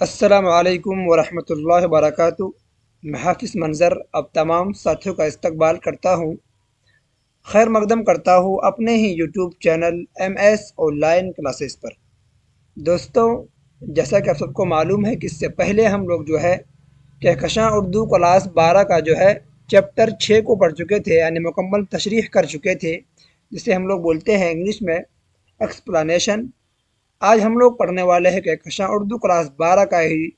السلام علیکم ورحمۃ اللہ وبرکاتہ۔ میں حافظ منظر اب تمام ساتھیوں کا استقبال کرتا ہوں، خیر مقدم کرتا ہوں اپنے ہی YouTube channel M S online classes پر۔ دوستوں، جیسا کہ آپ سب کو معلوم ہے کہ اس سے پہلے ہم لوگ کہکشاں اردو کلاس 12 کا چیپٹر 6 کو پڑھ چکے تھے، یعنی مکمل تشریح کر چکے تھے، جسے ہم لوگ بولتے ہیں انگلش میں ایکسپلانیشن۔ آج ہم لوگ پڑھنے والے ہیں کہکشاں اردو کلاس 12 کا ہی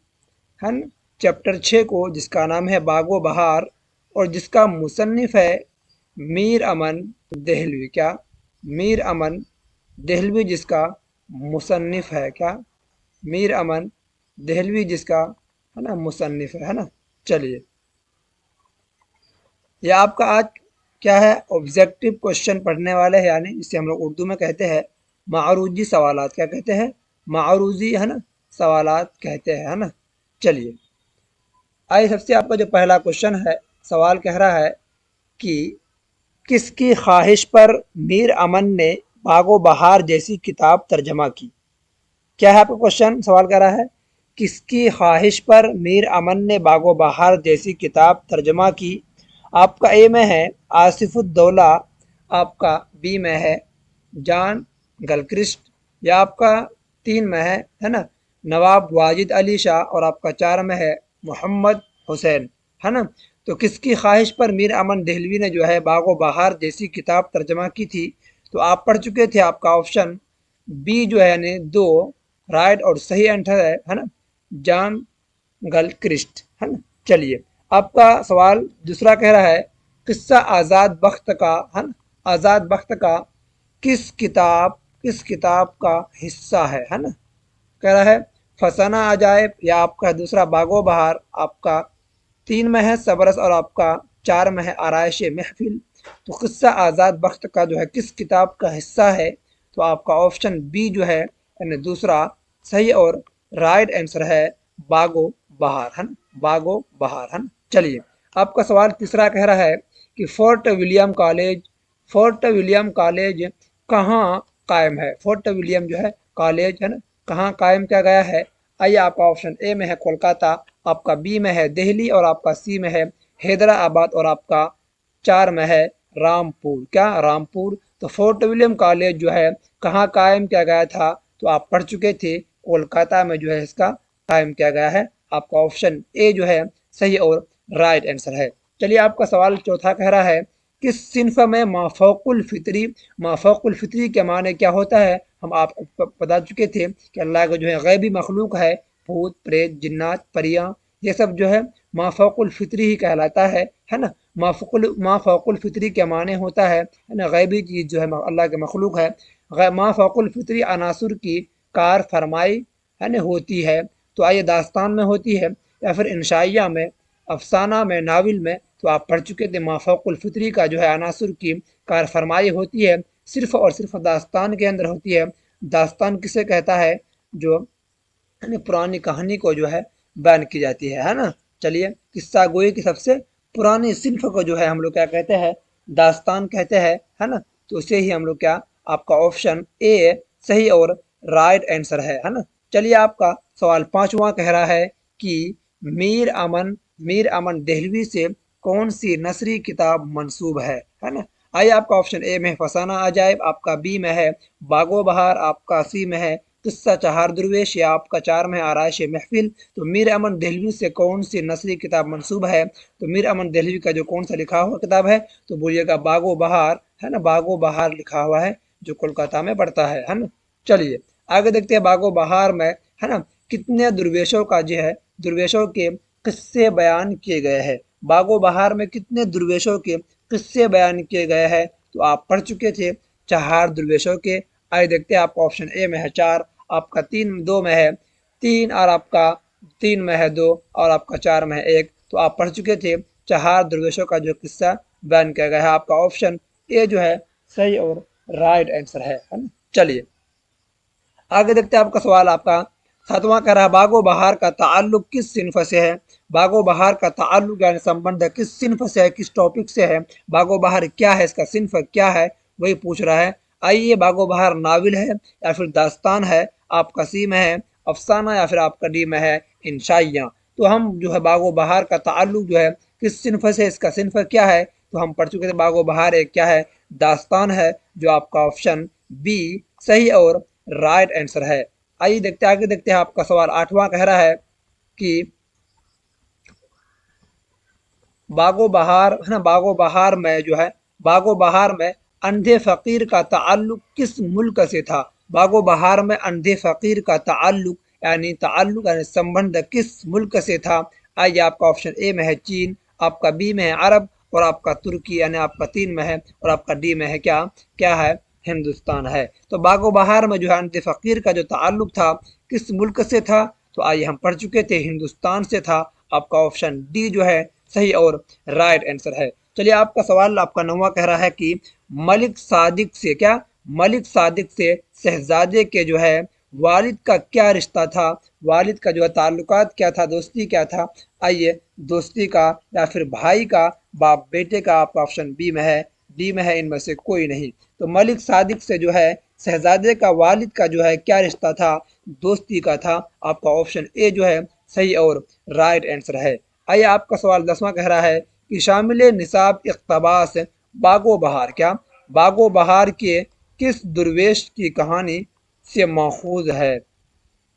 چیپٹر 6 کو، جس کا نام ہے باغ و بہار، اور جس کا مصنف ہے میر امن دہلوی۔ کیا؟ میر امن دہلوی، جس کا مصنف ہے کیا؟ میر امن دہلوی، جس کا مصنف ہے نا۔ چلیے، یہ آپ کا آج کیا ہے، آبجیکٹو کوشچن پڑھنے والے ہیں، یعنی جسے ہم لوگ اردو میں کہتے ہیں معروضی سوالات۔ کیا کہتے ہیں؟ معروضی سوالات کہتے ہیں نا۔ چلیے، آئیے سب سے آپ کا جو پہلا کوشچن ہے، سوال کہہ رہا ہے کہ کس کی خواہش پر میر امن نے باغ و بہار جیسی کتاب ترجمہ کی؟ کیا ہے آپ کا کوشچن؟ سوال کہہ رہا ہے کس کی خواہش پر میر امن نے باغ و بہار جیسی کتاب ترجمہ کی؟ آپ کا اے میں ہے آصف الدولہ، آپ کا بی میں ہے جان گلکرسٹ، یا آپ کا 3 میں ہے نا نواب واجد علی شاہ، اور آپ کا 4 میں ہے محمد حسین، ہے نا۔ تو کس کی خواہش پر میر امن دہلوی نے باغ و بہار جیسی کتاب ترجمہ کی تھی؟ تو آپ پڑھ چکے تھے، آپ کا آپشن بی یعنی 2 رائٹ اور صحیح آنسر ہے نا، جان گلکرسٹ، ہے نا۔ چلیے، آپ کا سوال دوسرا کہہ رہا ہے قصہ آزاد بخت کا، ہے نا، آزاد بخت کا کس کتاب کا حصہ ہے نا۔ کہہ رہا ہے فسانہ عجائب، یا آپ کا دوسرا باغ و بہار، آپ کا 3 میں ہے صبرس، اور آپ کا 4 میں ہے آرائش محفل۔ تو قصہ آزاد بخت کا کس کتاب کا حصہ ہے؟ تو آپ کا آپشن بی یعنی دوسرا صحیح اور رائٹ آنسر ہے باغ و بہار، ہے نا، باغ و بہار، ہے نا۔ چلیے، آپ کا سوال تیسرا کہہ رہا ہے کہ فورٹ ولیم کالج کہاں قائم ہے؟ فورٹ ولیم کالج، ہے نا، کہاں قائم کیا گیا ہے؟ آئیے، آپ کا آپشن اے میں ہے کولکاتہ، آپ کا بی میں ہے دہلی، اور آپ کا سی میں ہے حیدرآباد، اور آپ کا 4 میں ہے رامپور۔ کیا؟ رامپور۔ تو فورٹ ولیم کالج کہاں قائم کیا گیا تھا؟ تو آپ پڑھ چکے تھے، کولکاتہ میں اس کا قائم کیا گیا ہے۔ آپ کا آپشن اے صحیح اور رائٹ آنسر ہے۔ چلیے، آپ کا سوال چوتھا کہہ رہا ہے کس صنف میں مافوق الفطری کے معنی کیا ہوتا ہے؟ ہم آپ بتا چکے تھے کہ اللہ کا غیبی مخلوق ہے، بھوت پریت جنات پریاں، یہ سب مافوق الفطری ہی کہلاتا ہے نا۔ مافوق الفطری کے معنی ہوتا ہے نا غیبی چیز اللہ کے مخلوق ہے۔ مافوق الفطری عناصر کی کار فرمائی ہوتی ہے، تو آئیے داستان میں ہوتی ہے یا پھر انشائیہ میں، افسانہ میں، ناول میں؟ تو آپ پڑھ چکے تھے مافوق الفطری کا عناصر کی کار فرمائی ہوتی ہے صرف اور صرف داستان کے اندر ہوتی ہے۔ داستان کسے کہتا ہے؟ جو پرانی کہانی کو بیان کی جاتی ہے نا۔ چلیے، قصہ گوئی کی سب سے پرانی صنف کو ہم لوگ کیا کہتے ہیں؟ داستان کہتے ہیں، ہے نا۔ تو اسے ہی ہم لوگ کیا، آپ کا آپشن اے صحیح اور رائٹ آنسر ہے نا۔ چلیے، آپ کا سوال پانچواں کہہ رہا ہے کہ میر امن دہلوی سے کون سی نثری کتاب منسوب ہے نا۔ آئیے، آپ کا آپشن اے میں فسانہ عجائب، آپ کا بی میں ہے باغ و بہار، آپ کا سی میں ہے قصہ چہار درویش، یا آپ کا 4 میں آرائش محفل۔ تو میر امن دہلوی سے کون سی نثری کتاب منسوب ہے؟ تو میر امن دہلوی کا کون سا لکھا ہوا کتاب ہے؟ تو بولیے گا باغ و بہار، ہے نا، باغ و بہار لکھا ہوا ہے، جو کولکاتہ میں پڑتا ہے نا۔ چلیے، آگے دیکھتے ہیں باغ و بہار میں کتنے درویشوں کا درویشوں کے قصے بیان کیے گئے ہیں۔ باغ و بہار میں کتنے درویشوں کے قصے بیان کیے گئے ہیں؟ تو آپ پڑھ چکے تھے 4 درویشوں کے۔ آئے دیکھتے ہیں، آپ کا آپشن اے میں ہے 4، آپ کا 2 میں ہے 3، اور آپ کا 3 میں ہے 2، اور آپ کا 4 میں ہے 1۔ تو آپ پڑھ چکے تھے 4 درویشوں کا قصہ بیان کیا گیا ہے۔ آپ کا آپشن اے صحیح اور رائٹ آنسر ہے نا۔ چلیے، آگے دیکھتے ہیں، آپ کا سوال آپ کا 7واں کہہ رہا ہے باغ و بہار کا تعلق کس صنف سے ہے؟ باغ و بہار کا تعلق یعنی سمبندھ کس صنف سے ہے، کس ٹاپک سے ہے؟ باغ و بہار کیا ہے، اس کا صنف کیا ہے، وہی پوچھ رہا ہے۔ آئیے، باغ و بہار ناول ہے یا پھر داستان ہے؟ آپ کا سی میں ہے افسانہ، یا پھر آپ کا ڈی میں ہے इंशाइयाँ। तो हम जो है बागो बहार का ताल्लुक जो है किस सिन्फ से, इसका सिन्फ क्या है, तो हम पढ़ चुके थे बागो बहार एक क्या है, दास्तान है, जो आपका ऑप्शन बी सही और राइट आंसर है। आइए देखते हैं आगे, देखते हैं आपका सवाल 8वां कह रहा है कि बागो बहार है ना, बागो बहार में जो है, बागो बहार में अंधे फकीर का ताल्लुक किस मुल्क से था। बागो बहार में अंधे फकीर का ताल्लुक यानी संबंध किस मुल्क से था। आइए आपका ऑप्शन ए में है चीन, आपका बी में है अरब, और आपका तुर्की यानी आपका 3 में है, और आपका डी में है क्या, क्या है, हिंदुस्तान है। तो बागो बहार में जो है अंधे फकीर का जो ताल्लुक था किस मुल्क से था, तो आइए हम पढ़ चुके थे हिंदुस्तान से था। आपका ऑप्शन डी जो है सही और राइट आंसर है। चलिए आपका सवाल आपका 9वां कह रहा है कि मलिक सादिक से क्या, मलिक सादिक से शहजादे के जो है वालिद का क्या रिश्ता था, वालिद का जो है ताल्लुकात क्या था, दोस्ती क्या था। आइए दोस्ती का या फिर भाई का, बाप बेटे का, आपका ऑप्शन बी में है, डी में है, इनमें से कोई नहीं। तो मलिक सादिक से जो है शहजादे का वालिद का जो है क्या रिश्ता था, दोस्ती का था। आपका ऑप्शन ए जो है सही और राइट आंसर है। आइए आपका सवाल 10वां कह रहा है कि शामिल निसाब इक़्तबास बागो बहार क्या, बागो बहार के किस दुर्वेश की कहानी से माखूज है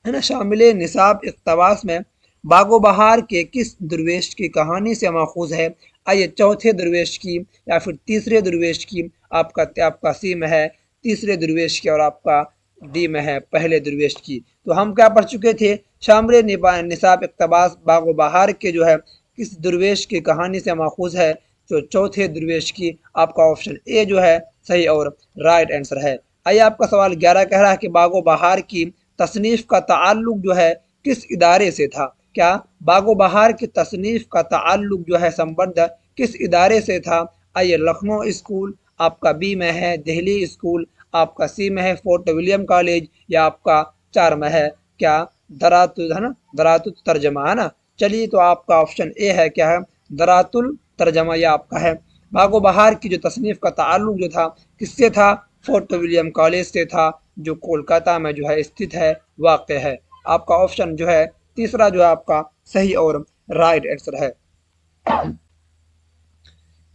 ना। शामिल निसाब इक़्तबास में बागो बहार के किस दुर्वेश की कहानी से माखूज है। आइए चौथे दुर्वेश की या फिर तीसरे दुर्वेश की, आपका सी में है तीसरे दुर्वेश की, और आपका डी में है पहले दुर्वेश की। तो हम क्या पढ़ चुके थे, शामिल निसाब इक़्तबास बागो बहार के जो है किस दुर्वेश की कहानी से माखूज है, तो चौथे दुर्वेश की। आपका ऑप्शन ए जो है सही और राइट आंसर है। आइए आपका सवाल 11 कह रहा है कि बागो बहार की तसनीफ का ताल्लुक जो है किस इदारे से था। क्या बागो बहार की तसनीफ का ताल्लुक जो है संबंध किस इदारे से था। आइए लखनऊ स्कूल, आपका बी में है दिल्ली स्कूल, आपका सी में है फोर्ट विलियम कॉलेज, या आपका 4 में है क्या, दरातुल है ना, दरातुल तर्जमा है ना। चलिए तो आपका ऑप्शन ए है क्या है, दरातुल तर्जमा, या आपका है। बागो बहार की जो तसनीफ का ताल्लुक जो था किससे था, फोर्ट विलियम कॉलेज से था, जो कोलकाता में जो है स्थित है, वाक़ है। आपका ऑप्शन जो है तीसरा जो है आपका सही और राइट आंसर है।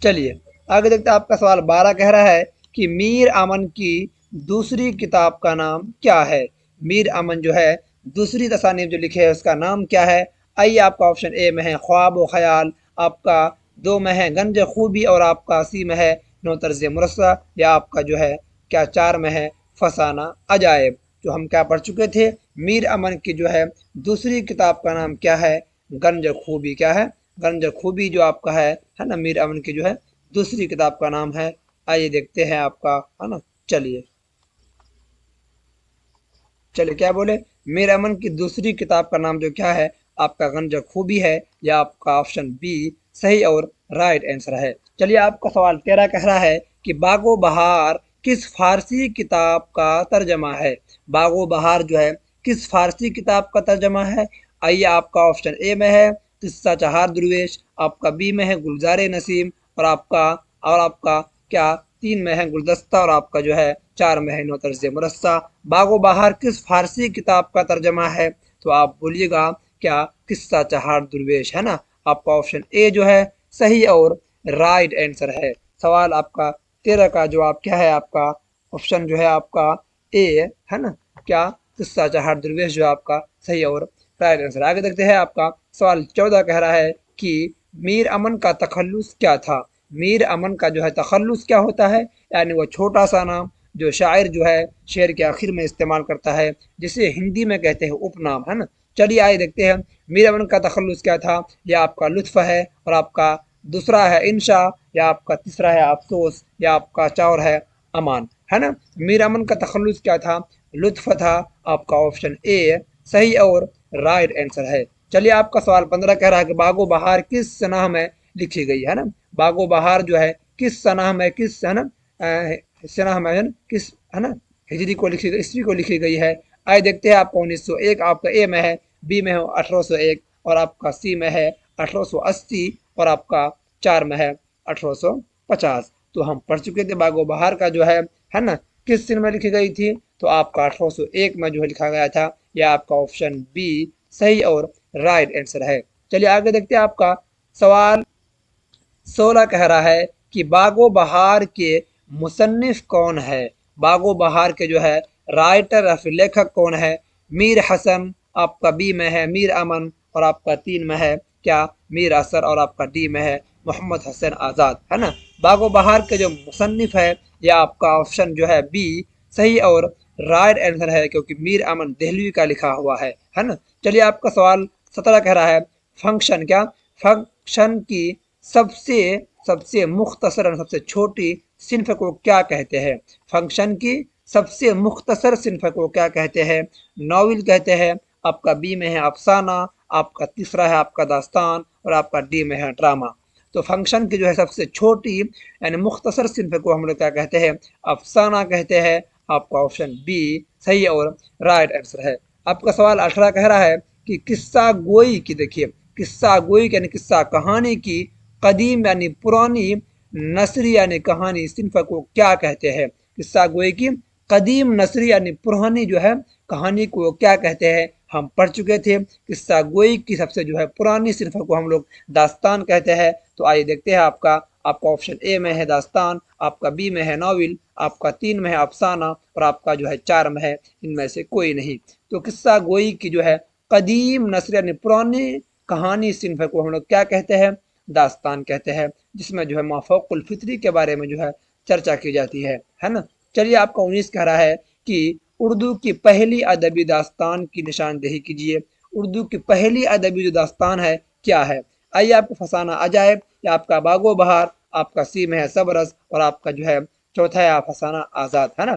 चलिए आगे देखते हैं आपका सवाल 12 कह रहा है कि मीर अमन की दूसरी किताब का नाम क्या है। मीर अमन जो है दूसरी तसानीफ जो लिखे है उसका नाम क्या है। आइए आपका ऑप्शन ए में है ख्वाब व ख्याल, आपका 2 में है गंज खूबी, और आपका सी में है नौ तर्ज मुरस्सा, या आपका जो है क्या 4 में है फसाना अजायब। जो हम क्या पढ़ चुके थे, मीर अमन की जो है दूसरी किताब का नाम क्या है, गंज खूबी क्या है, गंज खूबी जो आपका है ना, मीर अमन की जो है दूसरी किताब का नाम है। आइए देखते हैं आपका है ना, चलिए चलिए क्या बोले, मीर अमन की दूसरी किताब का नाम जो क्या है, आपका गंज खूबी है, या आपका ऑप्शन बी सही और राइट आंसर है। चलिए आपका सवाल 13 कह रहा है कि बागो बहार किस फारसी किताब का तर्जमा है। बागो बहार जो है किस फारसी किताब का तर्जमा है। आइए आपका ऑप्शन ए में है किस्सा चहार दुर्वेश, आपका बी में है गुलजार नसीम, और आपका क्या 3 में है गुलदस्ता, और आपका जो है 4 में है नौ तर्ज मुरस्सा। बागो बहार किस फारसी किताब का तर्जमा है, तो आप बोलिएगा क्या, किस्सा चहार दुर्वेश है ना। आपका ऑप्शन ए जो है सही और राइट आंसर है। सवाल आपका 13 का जवाब क्या है, आपका ऑप्शन जो है आपका ए है ना, क्या किस्सा चहार दुर्वेश जो आपका सही और राइट आंसर। आगे देखते हैं आपका सवाल 14 कह रहा है कि मीर अमन का तखल्लुस क्या था। मीर अमन का जो है तखल्लुस क्या होता है, यानी वो छोटा सा नाम जो शायर जो है शेर के आखिर में इस्तेमाल करता है, जिसे हिंदी में कहते हैं उपनाम है ना। चलिए आइए देखते हैं मीर अमन का तखल्लुस क्या था। या आपका लुत्फ है, और आपका दूसरा है इंशा, या आपका तीसरा है अफसोस, या आपका चौर है अमान है ना। मीर अमन का तखल्लुस क्या था, लुत्फ था। आपका ऑप्शन ए सही और राइट आंसर है। चलिए आपका सवाल 15 कह रहा है कि बागो बहार किस सनह में लिखी गई है ना। बागो बहार जो है किस सनह में, किस है ना सनह में है ना, किस है ना हिजरी को लिखी गई, ईस्वी को लिखी गई है। आइए देखते हैं आपका 1901, आपका ए में है, बी में है 1801, और आपका सी में है 1880, और आपका 4 में है 1850। तो हम पढ़ चुके थे बागो बहार का जो है ना किस सन में लिखी गई थी, तो आपका 1801 में जो है लिखा गया था। या आपका ऑप्शन बी सही और राइट आंसर है। चलिए आगे देखते हैं आपका सवाल 16 कह रहा है कि बागो बहार के मुसन्निफ कौन है। बागो बहार के जो है राइटर या फिर लेखक कौन है। मीर हसन आपका बी में है, मीर अमन और आपका तीन में है क्या, मीर असर और आपका डी में है मोहम्मद हसन आज़ाद, है ना। बागो बहार के जो मुसन्निफ है यह आपका ऑप्शन जो है बी सही और राइट आंसर है, क्योंकि मीर अमन दहलवी का लिखा हुआ है ना। चलिए आपका सवाल 17 कह रहा है फंक्शन क्या, फंक्शन की सबसे सबसे मुख्तसर और सबसे छोटी सिन्फ को क्या कहते हैं। फंक्शन की सबसे मुख्तसर सिन्फ को क्या कहते हैं। नॉवेल कहते हैं, आपका बी में है अफसाना, आपका तीसरा है आपका दास्तान और आपका डी में है ड्रामा। तो फंक्शन की जो है सबसे छोटी यानी मुख्तसर सिन्फ को हम लोग क्या कहते हैं, अफसाना कहते हैं। आपका ऑप्शन बी सही और राइट आंसर है। आपका सवाल 18 कह रहा है कि किस्सा गोई की, देखिए किस्सा गोई यानी किस्सा कहानी की कदीम यानी पुरानी, नसरी यानी कहानी सिन्फ को क्या कहते हैं। किस्सा गोई की कदीम नसरी यानी पुरानी जो है कहानी को क्या कहते हैं, हम पढ़ चुके थे। किस्सा गोई की सबसे जो है पुरानी सिन्फ को हम लोग दास्तान कहते हैं। तो आइए देखते हैं आपका ऑप्शन ए में है दास्तान, आपका बी में है नॉवेल, आपका तीन में है अफसाना और आपका जो है चार में है इनमें से कोई नहीं। तो किस्सा गोई की जो है कदीम नसर यानी पुरानी कहानी सिन्फ को हम लोग क्या कहते हैं, दास्तान कहते हैं, जिसमें जो है माफौकुल फितरी के बारे में जो है चर्चा की जाती है ना। चलिए आपका 19 कह रहा है कि उर्दू की पहली अदबी दास्तान की निशानदेही कीजिए। उर्दू की पहली अदबी जो दास्तान है क्या है। आइए आपको फसाना अजायब या आपका बागो बहार, आपका सी में है सबरस और आपका जो है चौथा है फसाना आज़ाद, है ना।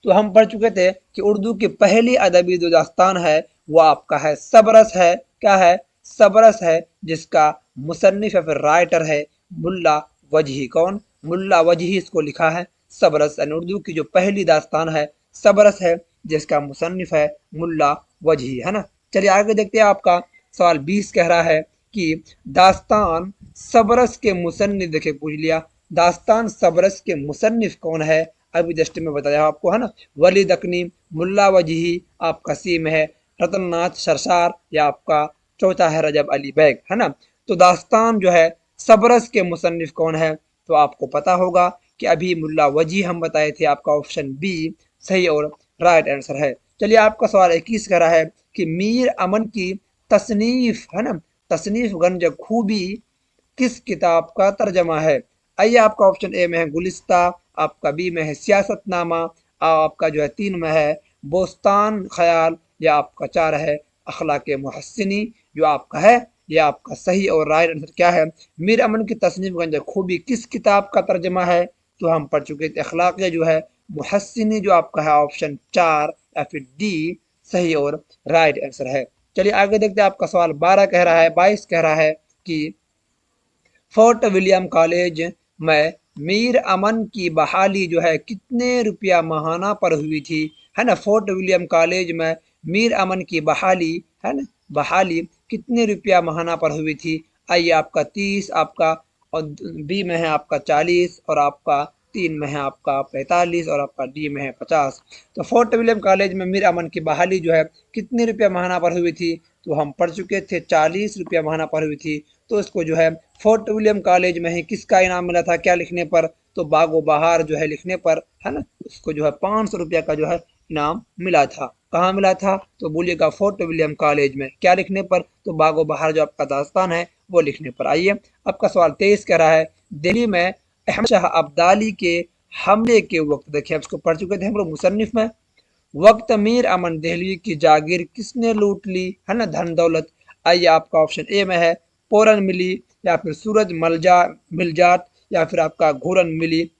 तो हम पढ़ चुके थे कि उर्दू की पहली अदबी जो दास्तान है वो आपका है सबरस है। क्या है, सबरस है, जिसका मुसन्निफ या फिर राइटर है मुल्ला वजही। कौन, मुल्ला वजही इसको लिखा है सबरस, यानी उर्दू की जो पहली दास्तान है सबरस है, जिसका मुसन्निफ है मुल्ला वजही, है ना। चलिए आगे देखते हैं आपका सवाल 20 कह रहा है कि दास्तान सबरस के मुसन्निफ, देखिए पूछ लिया दास्तान सबरस के मुसन्निफ कौन है, अभी जस्ट में बताया आपको, है ना। वली दकनी, मुल्ला वजही, आपका सी में है रतननाथ सरसार या आपका चौथा है रजब अली बैग, है ना। तो दास्तान जो है सबरस के मुसन्निफ कौन है, तो आपको पता होगा कि अभी मुल्ला वजी हम बताए थे। आपका ऑप्शन बी सही और राइट आंसर है। चलिए आपका सवाल 21 कह रहा है कि मीर अमन की तसनीफ, है ना, तसनीफ गंज खूबी किस किताब का तर्जमा है। आइए आपका ऑप्शन ए में है गुलिस्ता, आपका बी में है सियासतनामा, आपका जो है तीन में है बोस्तान ख्याल या आपका चार है अखलाक मुहस्सिनी। जो आपका है ये आपका सही और राइट आंसर क्या है, मीर अमन की तसनीफ गंज खूबी किस किताब का तर्जमा है। तो हम पढ़ चुके थे अखलाक जो है मुहस्सिनी, जो आपका है ऑप्शन चार या फिर डी सही और राइट आंसर है। चलिए आगे देखते हैं आपका सवाल 12 कह रहा है 22 कह रहा है कि फोर्ट विलियम कॉलेज में मीर अमन की बहाली जो है कितने रुपया माहाना पर हुई थी, है ना। फोर्ट विलियम कॉलेज में मीर अमन की बहाली, है ना, बहाली कितने रुपया माहाना पर हुई थी। आइए आपका 30, आपका और बी में है आपका 40 और आपका तीन में है आपका 45 और आपका डी में है 50। तो फोर्ट विलियम कॉलेज में मीर अमन की बहाली जो है कितने रुपया माहाना पर हुई थी, तो हम पढ़ चुके थे 40 रुपया माहाना पर हुई थी। तो इसको जो है फोर्ट विलियम कॉलेज में ही किसका इनाम मिला था, क्या लिखने पर, तो बागो बहार जो है लिखने पर, है ना, उसको जो है 500 रुपया का जो है इनाम मिला था। कहाँ मिला था, तो बोलिएगा फोर्ट विलियम कॉलेज में, क्या लिखने पर, तो बागो बहार जो आपका दास्तान है वो लिखने पर। आइए आपका सवाल 23 कह रहा है दिल्ली में अहमद शाह अब्दाली के हमले के वक्त, देखिए इसको पढ़ चुके थे हम लोग मुसन्निफ में, वक्त मीर अमन दहलवी की जागीर किसने लूट ली, है ना, धन दौलत। आइए आपका ऑप्शन ए में है पोरन मिली या फिर सूरज मलजा मिलजात या फिर आपका घूरन मिली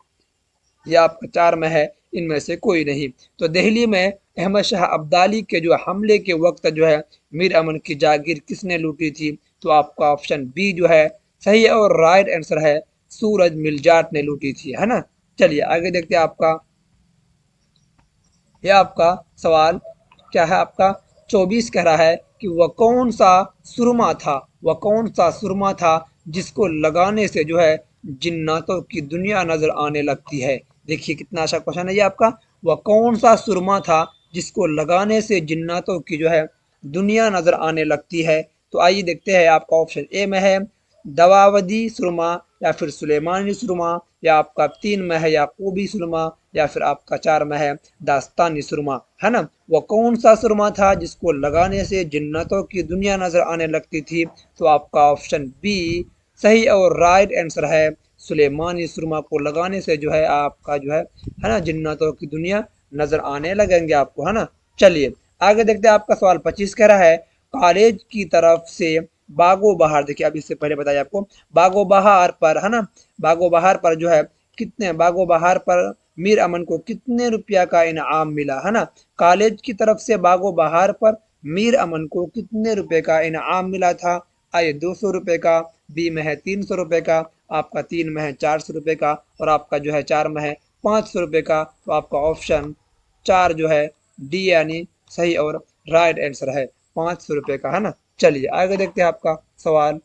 या आपका चार में है इनमें से कोई नहीं। तो दिल्ली में अहमद शाह अब्दाली के जो हमले के वक्त जो है मीर अमन की जागीर किसने लूटी थी, तो आपका ऑप्शन बी जो है सही है और राइट आंसर है सूरज मिलजात ने लूटी थी, है ना। चलिए आगे देखते हैं आपका, यह आपका सवाल क्या है, आपका 24 कह रहा है कि वह कौन सा सुरमा था, वह कौन सा सुरमा था जिसको लगाने से जो है जिन्नातों की दुनिया नजर आने लगती है। देखिए कितना अच्छा क्वेश्चन है ये आपका, वह कौन सा सुरमा था जिसको लगाने से जिन्नातों की जो है दुनिया नजर आने लगती है। तो आइए देखते हैं आपका ऑप्शन ए में है दवावदी सुरमा, या फिर सुलेमानी सुरमा, या आपका 3 में है याकूबी सुरमा, या फिर आपका 4 में है दास्तानी सुरमा, है ना। वो कौन सा सुरमा था जिसको लगाने से जन्नतों की दुनिया नजर आने लगती थी? तो आपका ऑप्शन बी सही और राइट आंसर है। सुलेमानी सुरमा को लगाने से जो है आपका जो है ना, जन्नतों की दुनिया नजर आने लगेंगे आपको, है ना। चलिए आगे देखते हैं आपका सवाल 25 कह रहा है कॉलेज की तरफ से बागो बहार, देखिए अभी इससे पहले बताया आपको, बागो बहार पर, है ना, बागो बहार पर जो है कितने, बागो बहार पर मीर अमन को कितने रुपया का इनाम मिला, है ना। कॉलेज की तरफ से बागो बहार पर मीर अमन को कितने रुपए का इनाम मिला था? आइए 200 रुपए का, बी में है 300 रुपए का, आपका 3 में है 400 रुपए का, और आपका जो है 4 में है 500 रुपए का। तो आपका ऑप्शन 4 जो है डी यानी सही और राइट आंसर है, 500 रुपए का, है ना। चलिए आगे देखते हैं आपका सवाल।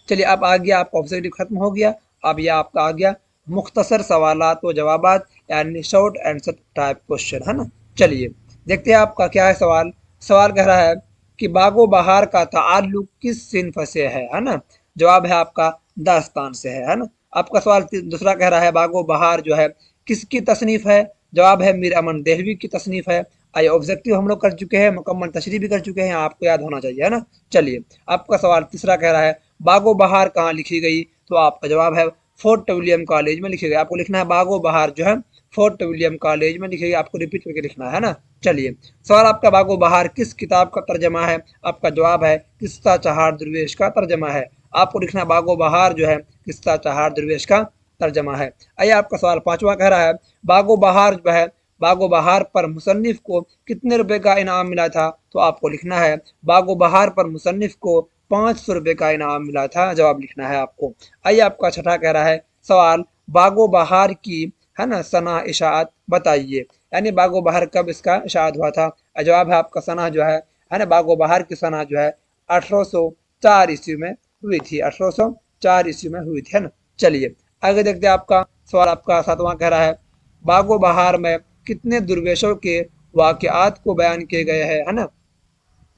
चलिए अब आ गया आपका ऑब्जेक्टिव खत्म हो गया। अब यह आपका आ गया मुख्तसर सवालात व जवाबात, यानी शॉर्ट आंसर टाइप क्वेश्चन, है ना। चलिए देखते हैं आपका क्या है सवाल। सवाल कह रहा है कि बागो बहार का ताल्लुक किस सिन्फ से है ना। जवाब है आपका दास्तान से है ना। आपका सवाल दूसरा कह रहा है बागो बहार जो है किसकी तसनीफ है? जवाब है मीर अमन देहलवी की तसनीफ है। आइए ऑब्जेक्टिव हम लोग कर चुके हैं, मुकम्मल तशरीह भी कर चुके हैं, आपको याद होना चाहिए, है ना। चलिए आपका सवाल तीसरा कह रहा है बागो बहार कहाँ लिखी गई? तो आपका जवाब है फोर्ट विलियम कॉलेज में लिखी गई। आपको लिखना है बागो बहार जो है फोर्ट विलियम कॉलेज में लिखी गई, आपको रिपीट करके लिखना है ना। चलिए सवाल आपका बागो बहार किस किताब का तर्जमा है? आपका जवाब है किस्सा चहार दरवेश का तर्जमा है। आपको लिखना है बागो बहार जो है किस्सा चहार दरवेश का तर्जमा है। आइए आपका सवाल पांचवा कह रहा है बागो बहार जो है, बागो बहार पर मुसन्निफ को कितने रुपए का इनाम मिला था? तो आपको लिखना है बागो बहार पर मुसन्निफ को 500 रुपए का इनाम मिला था, जवाब लिखना है आपको। आइए आपका छठा कह रहा है सवाल बागो बहार की, है ना, सना इशाअत बताइए, यानी बागो बहार कब इसका इशाअत हुआ था? जवाब है आपका सना जो है ना, बागो बहार की सना जो है 1804 ईस्वी में हुई थी, 1804 ईस्वी में हुई थी, है ना। चलिए आगे देखते हैं आपका सवाल आपका सातवां कह रहा है बागो बहार में कितने दुर्वेशों के वाकयात को बयान किए गए हैं, है ना।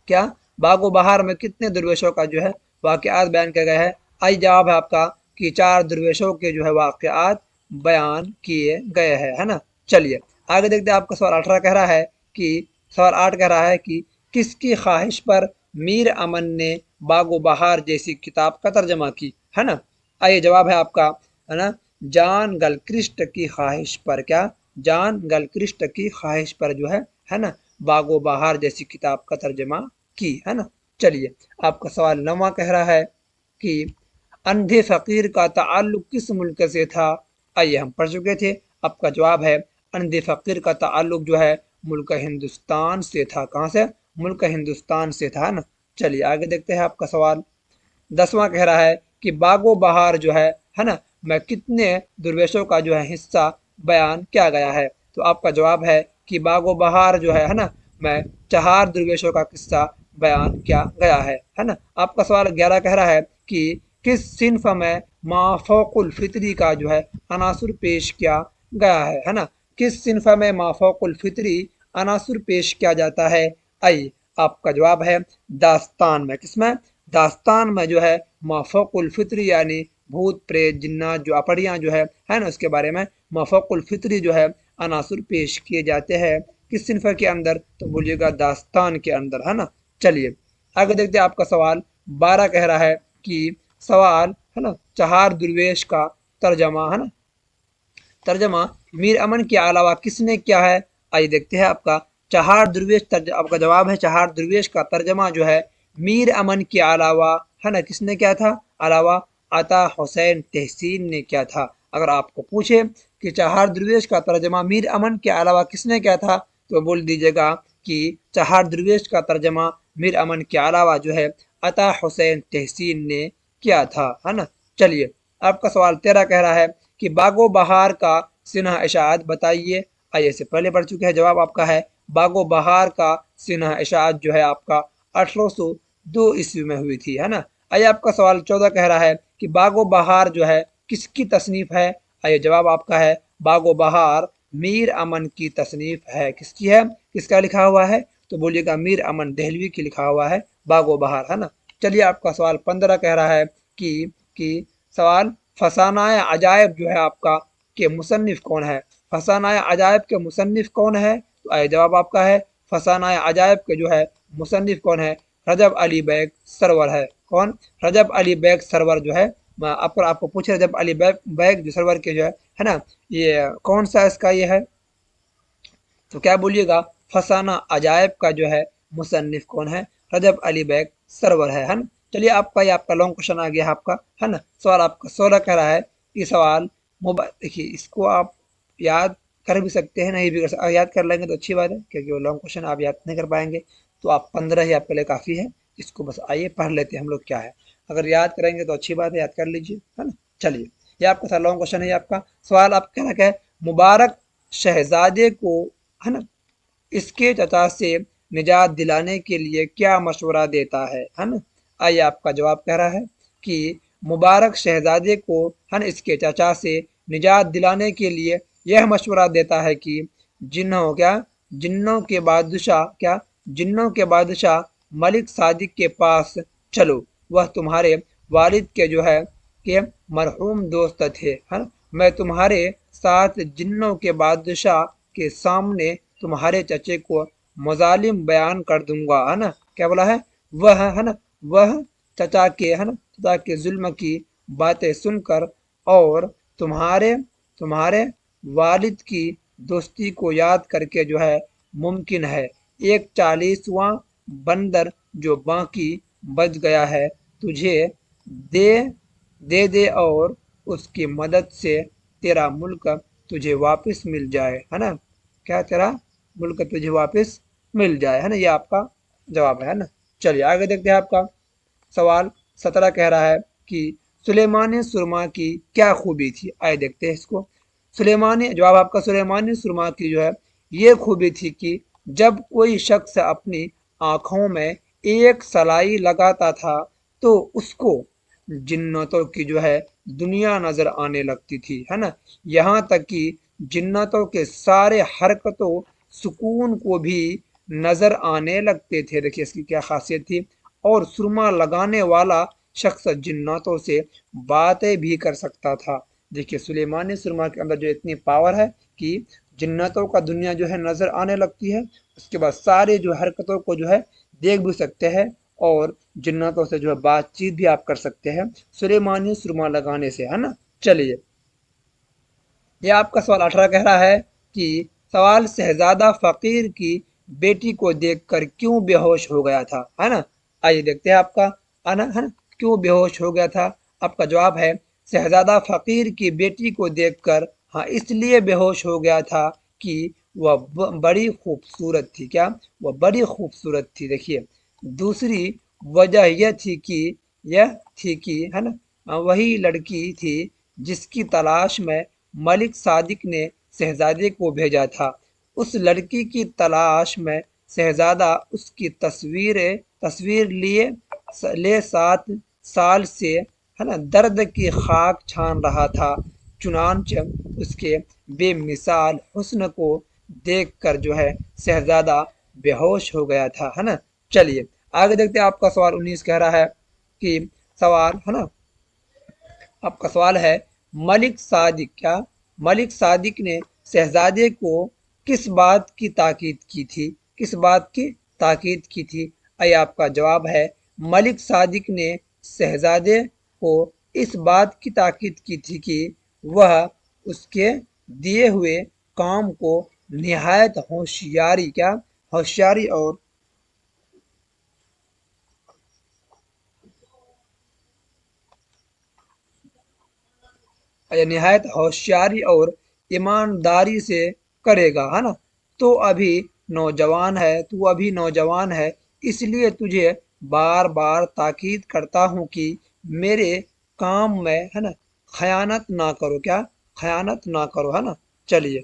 क्या बागो बहार में कितने दुर्वेशों का जो है वाकयात बयान किया गया है? आई जवाब है आपका कि 4 दुर्वेशों के जो है वाकयात बयान किए गए हैं, है ना। चलिए आगे देखते हैं आपका सवाल 18 कह रहा है कि, सवाल 8 कह रहा है कि किसकी ख्वाहिश पर मीर अमन ने बागो बहार जैसी किताब का तर्जमा की, है ना। आइए जवाब है आपका, है ना, जॉन गलक्रिस्ट की ख्वाहिश पर। क्या? जॉन गलक्रिस्ट की ख्वाहिश पर जो है ना, बागो बहार जैसी किताब का तर्जमा की, है ना। चलिए आपका सवाल 9वां कह रहा है कि अंधे फकीर का ताल्लुक किस मुल्क से था? आइए हम पढ़ चुके थे। आपका जवाब है अंधे फकीर का ताल्लुक जो है मुल्क हिंदुस्तान से था। कहाँ से? मुल्क हिंदुस्तान से था, है ना। चलिए आगे देखते हैं आपका सवाल 10वां कह रहा है कि बागो बहार जो है ना, मैं कितने दुर्वेशों का जो है हिस्सा बयान किया गया है? तो आपका जवाब है कि बागो बहार जो है ना, मैं 4 दुर्वेशों का किस्सा बयान किया गया है ना। आपका सवाल 11 कह रहा है कि किस सिन्फ में माफौकुल फितरी का जो है अनासुर पेश किया गया है ना। किस सिन्फ में माफौकुल फितरी अनासुर पेश किया जाता है? आई आपका जवाब है दास्तान में। किसमें? दास्तान में जो है माफौकुल फितरी यानी भूत प्रेत जिन्नात जो अपड़ियाँ जो है ना, उसके बारे में माफौकुल फितरी जो है अनासुर पेश किए जाते हैं। किस सिन्फ के अंदर? तो बोलिएगा दास्तान के अंदर, है ना। चलिए आगे देखते हैं आपका सवाल 12 कह रहा है कि सवाल, है ना, चहार दुर्वेश का तर्जमा, है ना, तर्जमा मीर अमन के अलावा किसने किया है? आइए देखते हैं आपका चहार दुर्वेश आपका जवाब है चहार दुर्वेश का तर्जमा जो है मीर अमन के अलावा, है ना, किसने किया था? अलावा अता हुसैन तहसीन ने किया था। अगर आपको पूछे कि चहार दुर्वेश का तर्जमा मीर अमन के अलावा किसने किया था, तो बोल दीजिएगा कि चहार दुर्वेश का तर्जमा मीर अमन के अलावा जो है अता हुसैन तहसीन ने किया था, है ना। चलिए आपका सवाल 13 कह रहा है कि बागो बहार का सिन्हा इशाअत बताइए। आइए से पहले पढ़ चुके हैं। जवाब आपका है बागो बहार का सिन्हा इशाअत जो है आपका 1802 ईस्वी में हुई थी, है ना। आइए आपका सवाल 14 कह रहा है कि बागो बहार जो है किसकी तसनीफ है? आइए जवाब आपका है बागो बहार मीर अमन की तसनीफ है। किसकी है? किसका लिखा हुआ है? तो बोलिएगा मीर अमन दहलवी की लिखा हुआ है बागो बहार, है ना। चलिए आपका सवाल 15 कह रहा है कि सवाल फसानाए अजायब जो है आपका के मुसन्निफ कौन है। फसानाए अजायब के मुसन्निफ कौन है, तो आए जवाब आपका है फसानाए अजायब के जो है मुसन्निफ कौन है, रजब अली बैग सरवर है। कौन, रजब अली बैग सरवर जो है। आपको पूछे रजब अली बैग जो सरवर के जो है ना, ये कौन सा इसका ये है, तो क्या बोलिएगा फसाना अजायब का जो है मुसन्निफ कौन है, रजब अली बैग सरवर है ना। चलिए आपका ये आपका लॉन्ग क्वेश्चन आ गया आपका, है ना। सवाल आपका 16 कह रहा है कि सवाल देखिए इसको आप याद कर भी सकते हैं, नहीं भी कर सकते, याद कर लेंगे तो अच्छी बात है, क्योंकि वो लॉन्ग क्वेश्चन आप याद नहीं कर पाएंगे, तो आप 15 ही आपके लिए काफ़ी है। इसको बस आइए पढ़ लेते हैं हम लोग क्या है, अगर याद करेंगे तो अच्छी बात है, याद कर लीजिए, है ना। चलिए ये आपका था लॉन्ग क्वेश्चन है आपका। सवाल आप कहना क्या है, मुबारक शहजादे को, है ना, इसके चचा से निजात दिलाने के लिए क्या मशवरा देता है ना। आइए आपका जवाब कह रहा है कि मुबारक शहजादे को, है ना, इसके चचा से निजात दिलाने के लिए यह मशवरा देता है कि जिन्नों के बादशाह जिन्नों के बादशाह मलिक सादिक के पास चलो, वह तुम्हारे वालिद के जो है के मरहूम दोस्त थे, है ना। मैं तुम्हारे साथ जिन्नों के बादशाह के सामने तुम्हारे चचे को मजालिम बयान कर दूंगा, है ना। क्या बोला है, वह, है ना, वह चचा के, है ना, चचा के जुल्म की बातें सुनकर और तुम्हारे तुम्हारे वालिद की दोस्ती को याद करके जो है मुमकिन है एक 40वां बंदर जो बाकी बच गया है तुझे दे दे और उसकी मदद से तेरा मुल्क तुझे वापस मिल जाए, है ना। क्या, तेरा मुल्क तुझे वापस मिल जाए, है ना। ये आपका जवाब है ना। चलिए आगे देखते हैं आपका सवाल 17 कह रहा है कि सुलेमानी सुरमा की क्या खूबी थी। आए देखते हैं इसको। सुलेमानी, जवाब आपका सुलेमानी सुरमा की जो है ये खूबी थी कि जब कोई शख्स अपनी आंखों में एक सलाई लगाता था तो उसको जिन्नतों की जो है दुनिया नजर आने लगती थी, है ना। यहाँ तक कि जिन्नतों के सारे हरकतों सुकून को भी नजर आने लगते थे। देखिए इसकी क्या खासियत थी। और सुरमा लगाने वाला शख्स जिन्नातों से बातें भी कर सकता था। देखिए सुलेमानी सुरमा के अंदर जो इतनी पावर है कि जिन्नतों का दुनिया जो है नजर आने लगती है, उसके बाद सारे जो हरकतों को जो है देख भी सकते हैं और जिन्नतों से जो है बातचीत भी आप कर सकते हैं सुलेमानी सुरमा लगाने से, है ना। चलिए ये आपका सवाल 18 कह रहा है कि सवाल शहजादा फकीर की बेटी को देखकर क्यों बेहोश हो गया था, है ना। आइए देखते हैं आपका आना, है ना, क्यों बेहोश हो गया था। आपका जवाब है शहजादा फकीर की बेटी को देखकर, हाँ, इसलिए बेहोश हो गया था कि वह बड़ी खूबसूरत थी। क्या, वह बड़ी खूबसूरत थी। देखिए दूसरी वजह यह थी कि, है ना, वही लड़की थी जिसकी तलाश में मलिक सादिक ने शहजादे को भेजा था। उस लड़की की तलाश में शहजादा उसकी तस्वीर ले 7 साल से, है ना, दर्द की खाक छान रहा था। चुनांचे उसके बेमिसाल हुस्न को देखकर जो है शहजादा बेहोश हो गया था, है ना। चलिए आगे देखते हैं आपका सवाल 19 कह रहा है कि सवाल, है ना, आपका सवाल है मलिक सादिक, मलिक सादिक ने शहजादे को किस बात की ताकीद की थी, किस बात की ताकीद की थी। आइए आपका जवाब है मलिक सादिक ने शहजादे को इस बात की ताकीद की थी कि वह उसके दिए हुए काम को निहायत होशियारी और निहायत होशियारी और ईमानदारी से करेगा, है ना। तो अभी तू अभी नौजवान है, इसलिए तुझे बार बार ताकीद करता हूँ कि मेरे काम में, है ना, खयानत ना करो। क्या, खयानत ना करो, है ना। चलिए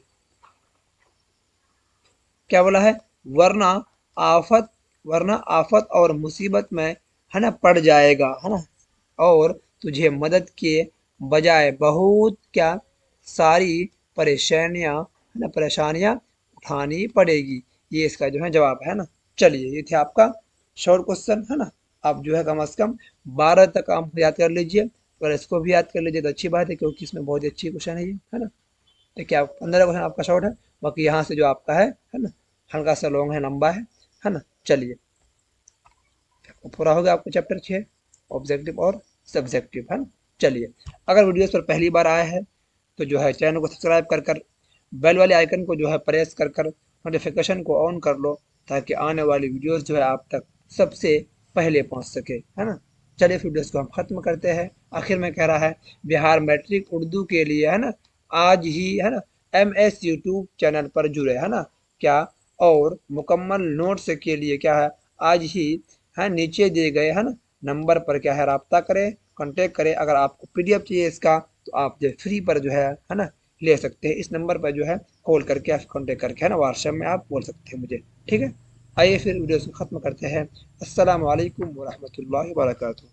क्या बोला है, वरना आफत वरना आफत और मुसीबत में, है ना, पड़ जाएगा, है ना, और तुझे मदद के बजाय बहुत सारी परेशानियां, है ना, परेशानियां उठानी पड़ेगी। ये इसका जो है जवाब है ना। चलिए ये थे आपका शॉर्ट क्वेश्चन, है ना। आप जो है कम से कम 12 तक आप याद कर लीजिए, अगर इसको भी याद कर लीजिए तो अच्छी बात है, क्योंकि इसमें बहुत ही अच्छी क्वेश्चन है ये, है ना। देखिए आप 15 क्वेश्चन आपका शॉर्ट है, बाकी यहाँ से जो आपका है ना, हल्का सा लॉन्ग है, लंबा है ना। चलिए पूरा हो गया आपका चैप्टर 6, ऑब्जेक्टिव और सब्जेक्टिव, है ना। चलिए अगर वीडियोस पर पहली बार आया है तो जो है चैनल को सब्सक्राइब कर कर बेल वाले आइकन को जो है प्रेस कर कर नोटिफिकेशन को ऑन कर लो, ताकि आने वाली वीडियोस जो है आप तक सबसे पहले पहुंच सके, है ना। चलिए इस वीडियोस को हम खत्म करते हैं। आखिर में कह रहा है बिहार मैट्रिक उर्दू के लिए, है ना, आज ही, है ना, MS यूट्यूब चैनल पर जुड़े, है ना, क्या, और मुकम्मल नोट्स के लिए क्या है, आज ही है नीचे दिए गए, है ना, नंबर पर क्या है राब्ता करें, कांटेक्ट करें। अगर आपको PDF चाहिए इसका तो आप जो फ्री पर जो है ना, ले सकते हैं। इस नंबर पर जो है कॉल करके या कांटेक्ट करके, है ना, व्हाट्सएप में आप बोल सकते हैं मुझे, ठीक है। आइए फिर वीडियो को ख़त्म करते हैं। अस्सलाम वालेकुम वरहमतुल्लाहि वबरकातुहू।